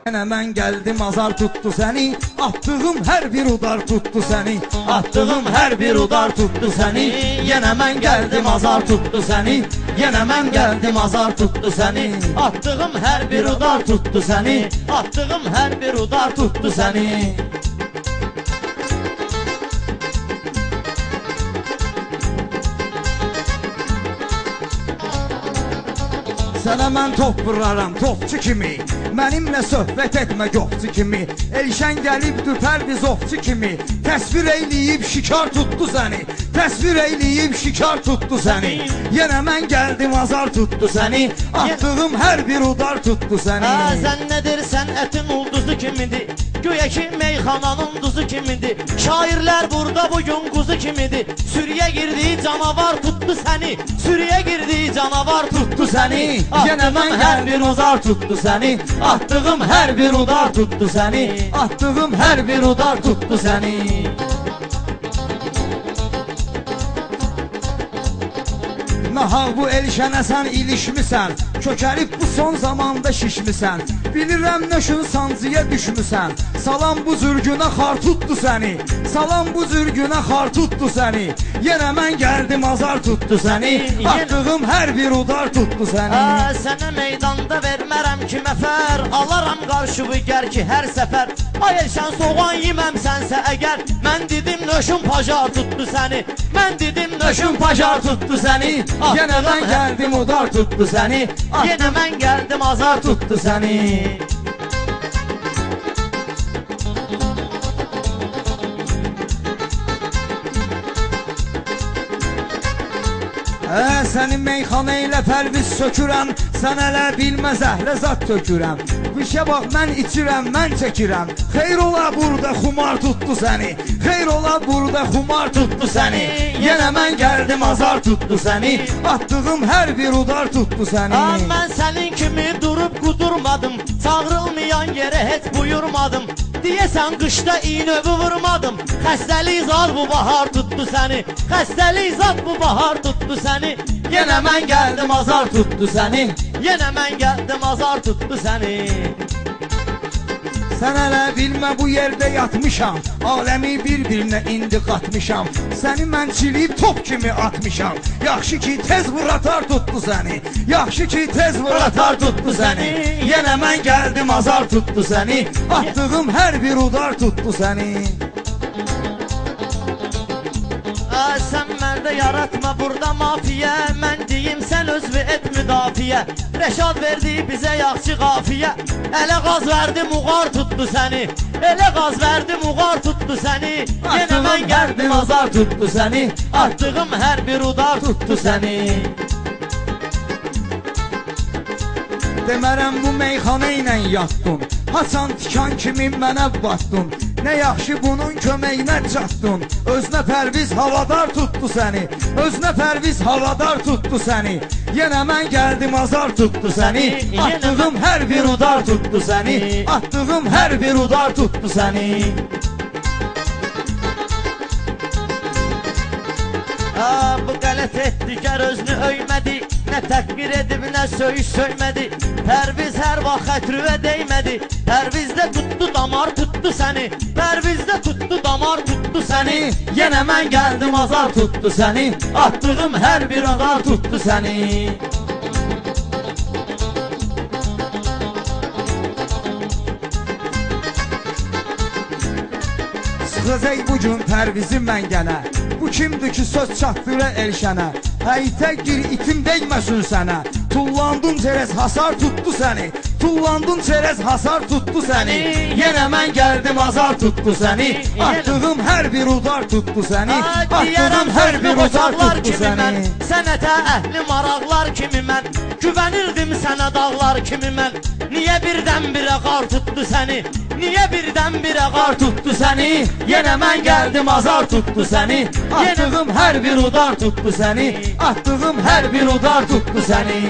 Yenə mən gəldim azar tutdu səni, atdığım hər bir udar tutdu səni, atdığım hər bir udar tutdu səni. Yenə mən gəldim azar tutdu səni, yenə mən gəldim azar tutdu səni, atdığım hər bir udar tutdu səni, atdığım hər bir udar tutdu səni. Sənə mən top vuraram topçu kimi, mənimlə söhbət etmə yoxçu kimi. Elşən gəlibdü Pərviz ovçu kimi, təsvir eyləyib şikar tutdu səni, təsvir eyləyib şikar tutdu səni. Yenə mən gəldim azar tutdu səni, atdığım hər bir udar tutdu səni. Sən nədirsən ətin ulduzu kimidir, göyə ki meyxananın duzu kimidir. Şairlər burada bugün quzu kimidir, sürüyə girdiyi canavar tutdu səni, sürüyə girdiyi canavar tutdu səni. Yenə mən hər bir udar tutdu səni, atdığım hər bir udar tutdu səni, atdığım hər bir udar tutdu səni. Nahaq bu Elşənə sən ilişmisən, kökəlib bu son zamanda şişmisən. Bilirəm nöşün sancıya düşmüsən, salam bu zürgünə xar tutdu səni, salam bu zürgünə xar tutdu səni. Yenə mən gəldim azar tutdu səni, atdığım hər bir udar tutdu səni. Sənə meydanda vermərəm ki məfər, alaram qarşıvı gər ki hər səfər. Ay Elşən soğan yeməmsənsə əgər, mən dedim nöşün pajar tutdu səni, mən dedim nöşün pajar tutdu səni. Yenə mən gəldim udar tutdu səni, yenə mən gəldim azar tutdu səni. Səni meyxana ilə Pərviz sökürəm, sən hələ bilmə zəhrə zat tökürəm. Qışa bax mən içirəm, mən çəkirəm, xeyr ola burada xumar tutdu səni, xeyr ola burada xumar tutdu səni. Yenə mən gəldim azar tutdu səni, atdığım hər bir udar tutdu səni. Mən sənin kimi durub qudurmadım, çağırılmayan yerə heç buyurmadım. Deyəsən qışda iynövü vurmadım, xəstəlik zad bu bahar tutdu səni, xəstəlik zad bu bahar tutdu səni. Yenə mən gəldim azar tutdu səni, yenə mən gəldim azar tutdu səni. Sən hələ bilmə bu yerdə yatmışam, aləmi bir-birinə indi qatmışam. Səni mən çiliyib top kimi atmışam, yaxşı ki tez vuratar tutdu səni, yaxşı ki tez vuratar tutdu səni. Yenə mən gəldim azar tutdu səni, atdığım hər bir udar tutdu səni. Sən məndə yaratma burada mafiyə, mən deyim sən özvü et müdafiə. Rəşad verdi bizə yaxşı qafiyə, elə qaz verdi muğar tutdu səni, elə qaz verdi muğar tutdu səni. Yenə mən gəldim azar tutdu səni, atdığım hər bir udar tutdu səni. Demərəm bu meyxana ilə yatdın, haçan tikan kimi mənə batdın. Nə yaxşı bunun köməyinə çatdın, özünə Pərviz havadar tutdu səni, özünə Pərviz havadar tutdu səni. Yenə mən gəldim azar tutdu səni, atdığım hər bir udar tutdu səni, atdığım hər bir udar tutdu səni. Bu qələt etdi gər özünü öymədi, nə təhqir edib nə söyüş söymədi. Pərviz hər vaxt xətrüvə deymədi, Pərvizdə tutdu damar tutdu səni, Pərvizdə tutdu damar tutdu səni. Yenə mən gəldim azar tutdu səni, atdığım hər bir udar tutdu səni. Sıxacaq bugün Pərvizi mən gənə, bu kimdir ki söz çatdırə Elşənə. Həyitə gir itim değməsin sənə, tullandın çerez hasar tutdu səni, tullandın çerez hasar tutdu səni. Yenə mən gəldim azar tutdu səni, atdığım hər bir udar tutdu səni, atdığım hər bir udar tutdu səni. Sənətə əhli maraqlar kimi mən, güvənirdim sənə dağlar kimi mən. Niyə birdən-birə qar tutdu səni, niyə birdən-birə qar tutdu səni. Yenə mən gəldim azar tutdu səni, atdığım hər bir udar tutdu səni, atdığım hər bir udar tutdu səni.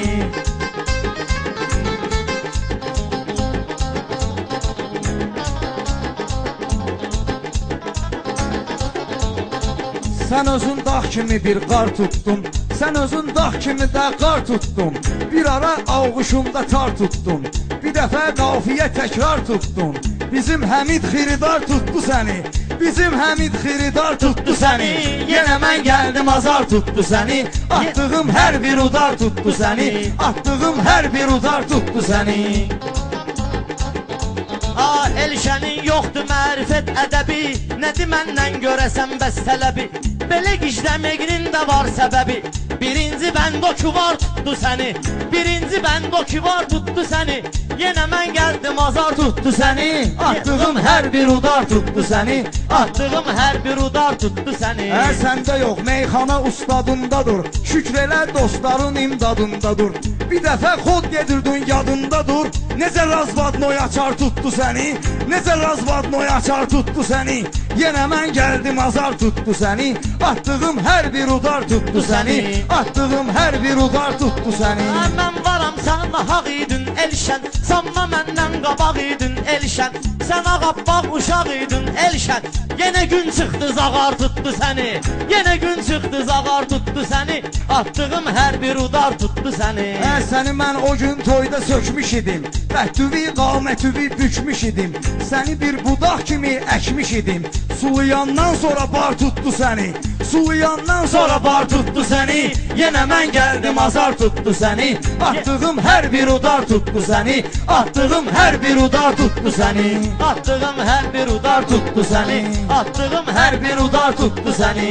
Sən özün dağ kimi bir qar tutdun, sən özün dağ kimi də qar tutdun. Bir ara ağuşumda tar tutdun, Bir dəfə qafiyə təkrar tutdun. Bizim Həmid xiridar tutdu səni. Bizim Həmid xiridar tutdu səni. Yenə mən gəldim azar tutdu səni. Atdığım hər bir udar tutdu səni. Atdığım hər bir udar tutdu səni. Elşənin yoxdur mərifət ədəbi, nədir məndən görəsən bəs tələbi? Belə gizləməyinin də var səbəbi. Birinci bənd o ki var tutdu səni. Birinci bənd o ki var tutdu səni. Yenə mən gəldim azar tutdu səni. Atdığım hər bir udar tutdu səni. Atdığım hər bir udar tutdu səni. Səndə yox, meyxana ustadındadır. Şükr elə dostların imdadındadır. Bir dəfə xod gedirdin yadındadır. Necə razvadnoy açar tutdu səni. Necə razvadnoy açar tutdu səni. Yenə mən gəldim azar tutdu səni. Atdığım hər bir udar tutdu səni. Atdığım hər bir udar tutdu səni. Mən varam sən nahaq idin Elşən. Sanma məndən qabaq idin Elşən. Sən ağabbaq uşaq idin Elşən. Yenə gün çıxdı zağar tutdu səni. Yenə gün çıxdı zağar tutdu səni. Atdığım hər bir udar tutdu səni. Səni mən o gün toyda sökmüş idim. Bəhtüvi qamətüvi bükmüş idim. Səni bir budaq kimi əkmiş idim. Suluyandan sonra bar tutdu səni. Suluyandan sonra bar tutdu səni. Yenə mən gəldim azar tutdu səni. Atdığım hər bir udar tutdu səni. Atdığım hər bir udar tutdu səni. Atdığım hər bir udar tutdu səni. Atdığım hər bir udar tutdu səni.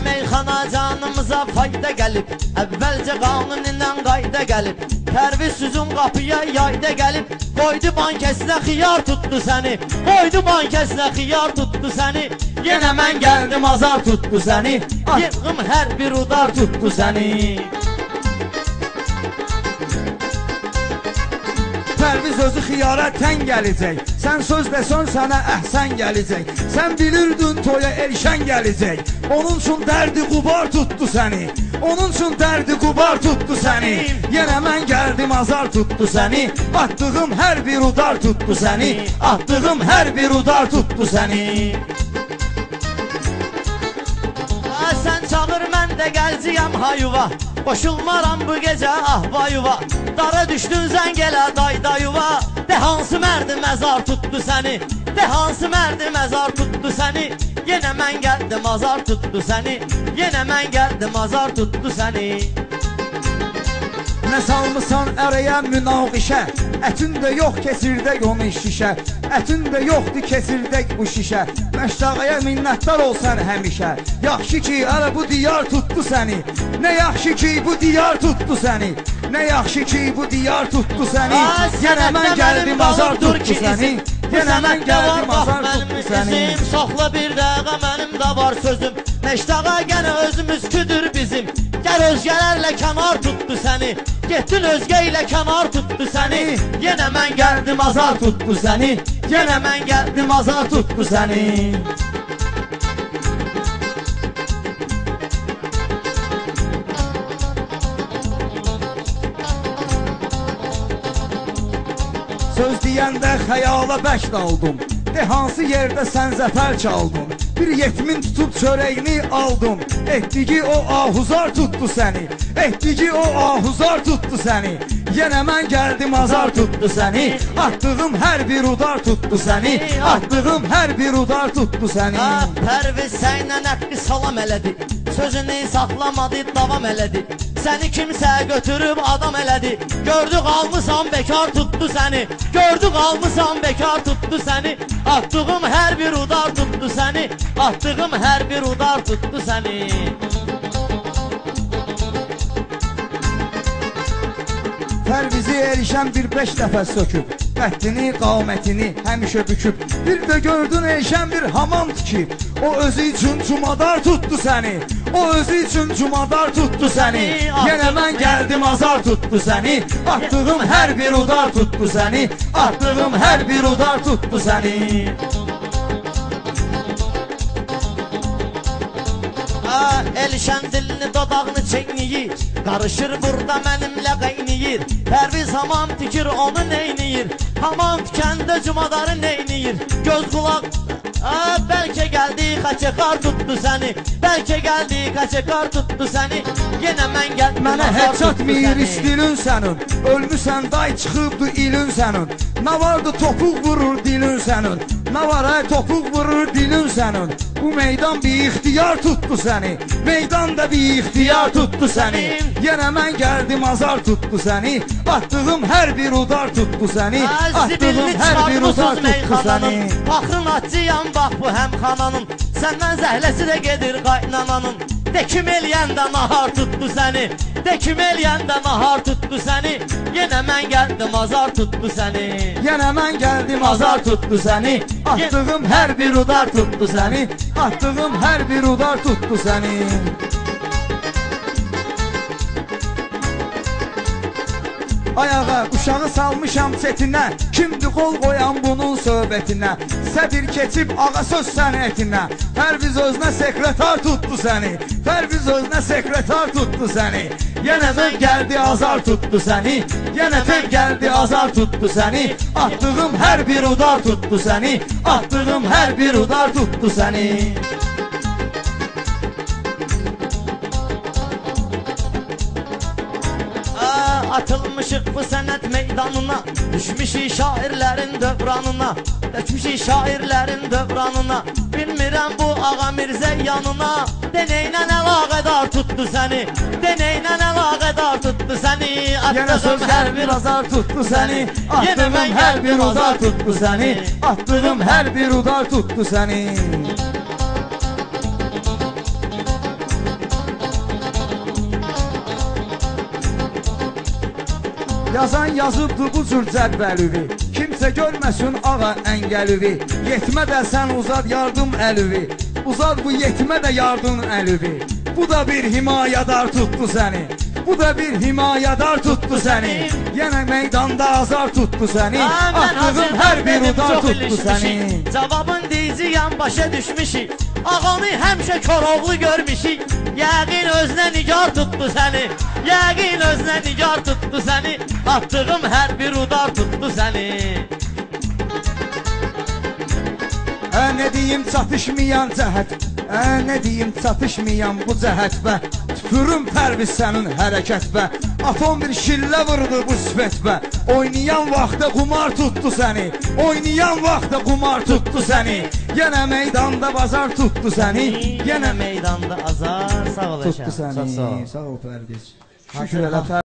Meyxana canımıza fayda gəlib. Əvvəlcə qanun ilə qayda gəlib. Pərviz üzüm qapıya yayda gəlib. Qoydu bankəsinə xiyar tutdu səni. Qoydu bankəsinə xiyar tutdu səni. Yenə mən gəldim azar tutdu səni. Atdığım hər bir udar tutdu səni. Pərviz özü xiyara tən gələcək. Sən söz desən sənə əhsən gələcək. Sən bilirdin toya Elşən gələcək. Onun üçün dərdi qubar tutdu səni. Onun üçün dərdi qubar tutdu səni. Yenə mən gəldim azar tutdu səni. Atdığım hər bir udar tutdu səni. Atdığım hər bir udar tutdu səni. Sən çağır mən də gəlciyəm hayuva. Qoşulmaram bu gecə ahva yuva. Dara düşdün zəng elə dayda yuva. De hansı mərdi məzar tutdu səni. De hansı mərdi məzar tutdu səni. Yenə mən gəldim azar tutdu səni. Yenə mən gəldim azar tutdu səni. Nə salmısan ərəyə münaqişə. Ətin də yox kesirdək onu şişə. Ətin də yoxdur kesirdək bu şişə. Məştağaya minnətdar olsan həmişə. Yaxşı ki ələ bu diyar tutdu səni. Nə yaxşı ki bu diyar tutdu səni. Nə yaxşı ki bu diyar tutdu səni. Yenə mən gəldim azar tutdu səni. Yenə mən gəldim azar tutdu səni. Saxla bir dəqiqə mənim də var sözüm. Məştağa gənə özümüz küdür bizim. Gəl özgələrlə kənar tutdu səni. Getdin özgə ilə kənar tutdu səni. Yenə mən gəldim azar tutdu səni. Yenə mən gəldim azar tutdu səni. Söz deyəndə xəyala bək daldım. De hansı yerdə sən zəfər çaldın. Bir yetimin tutub çörəyini aldım. Etdigi o ahuzar tutdu səni. Etdigi o ahuzar tutdu səni. Yenə mən gəldim azar tutdu səni. Atdığım hər bir udar tutdu səni. Atdığım hər bir udar tutdu səni. Pərviz sənlə nəqqi salam elədi. Sözünü saxlamadı, davam elədi. Səni kimsə götürüb adam elədi. Gördü qalmısan bekar tutdu səni. Gördü qalmısan bekar tutdu səni. Atdığım hər bir udar tutdu səni. Atdığım hər bir udar tutdu səni. Pərvizi Elşən bir 5 dəfə söküb. Qəddini, qamətini həmişə büküb. Bir də gördün Elşən bir hamam tikib. O özü üçün cumadar tutdu səni. O özü üçün cumadar tutdu səni. Yenə mən gəldim azar tutdu səni. Atdığım hər bir udar tutdu səni. Atdığım hər bir udar tutdu səni. Elşən dilini dodağını çeyniyir. Qarışır burada mənimlə qaynayır. Pərviz hamam tikir onu neyniyir. Hamam tikəndə cumadarı neyniyir. Göz qulaq bəlkə gəldi xaçəkar tutdu səni. Bəlkə gəldi xaçəkar tutdu səni. Yenə mən gəldim Mənə azar heç tutdu atmır səni. istilin sənin. Ölmüsən day çıxıbdı ilin sənin. Nə vardı topuq vurur dilin sənin. Nə var ay topuq vurur dilin sənin. Bu meydan bir ixtiyar tutdu səni. Meydan da bir ixtiyar tutdu səni. Yenə mən gəldim azar tutdu səni. Atdığım hər bir udar tutdu səni. Atdığım hər bir udar tutdu səni. Baxın açıyam bax bu həmxananın. Səndən zəhləsi də gedir qaynananın. Dekim eləyəndə nahar tutdu səni. Dekim eləyəndə nahar tutdu səni. Yenə mən gəldim azar tutdu səni. Yenə mən gəldim azar tutdu səni. Atdığım hər bir udar tutdu səni. Atdığım hər bir udar tutdu səni. Ayağa uşağı salmışam setinə. Kimdir qol qoyan bunun söhbətinə? Sədir keçib ağa söz sənətinə. Pərviz özünə sekretar tutdu səni. Pərviz özünə sekretar tutdu səni. Yenə töv gəldi azar tutdu səni. Yenə töv gəldi azar tutdu səni. Atdığım hər bir udar tutdu səni. Atdığım hər bir udar tutdu səni. Atılmışıq bu sənət meydanına. Düşmüşük şairlərin dövranına. Düşmüşük şairlərin dövranına. Bilmirəm bu ağa Mirzə yanına. Deneynə əlaqədar tutdu səni. Deneynə əlaqədar tutdu səni. Yenə söz hər bir azar tutdu səni. Atdığım hər bir udar tutdu səni. Atdığım hər bir udar tutdu səni. Yazan yazıbdı bu cür cədvəlivi. Kimsə görməsin ağa əngəlivi. Yetmə də sən uzad yardım əlivi. Uzad bu yetmə də yardım əlivi. Bu da bir himayədar tutdu səni. Bu da bir himayədar tutdu səni. Yenə meydanda azar tutdu səni. Atdığım hər bir udar tutdu səni. Cavabın deyiciyəm başa düşmüşük. Ağanı həmişə Koroğlu görmüşük. Yəqin özünə nigar tutdu səni. Yəqin özünə nigar tutdu səni. Atdığım hər bir udar tutdu səni. Nə deyim çatışmayan cəhət. Nə deyim çatışmayan bu cəhət və tüpürüm Pərviz sənin hərəkət və atom bir şillə vurdu bu sifət və oynayan vaxtda qumar tutdu səni. Oynayan vaxtda qumar tutdu səni. Yenə meydanda bazar tutdu səni. Yenə meydanda azar. Sağ ol tutdu səni. Sağ ol Pərviz. Şükür elə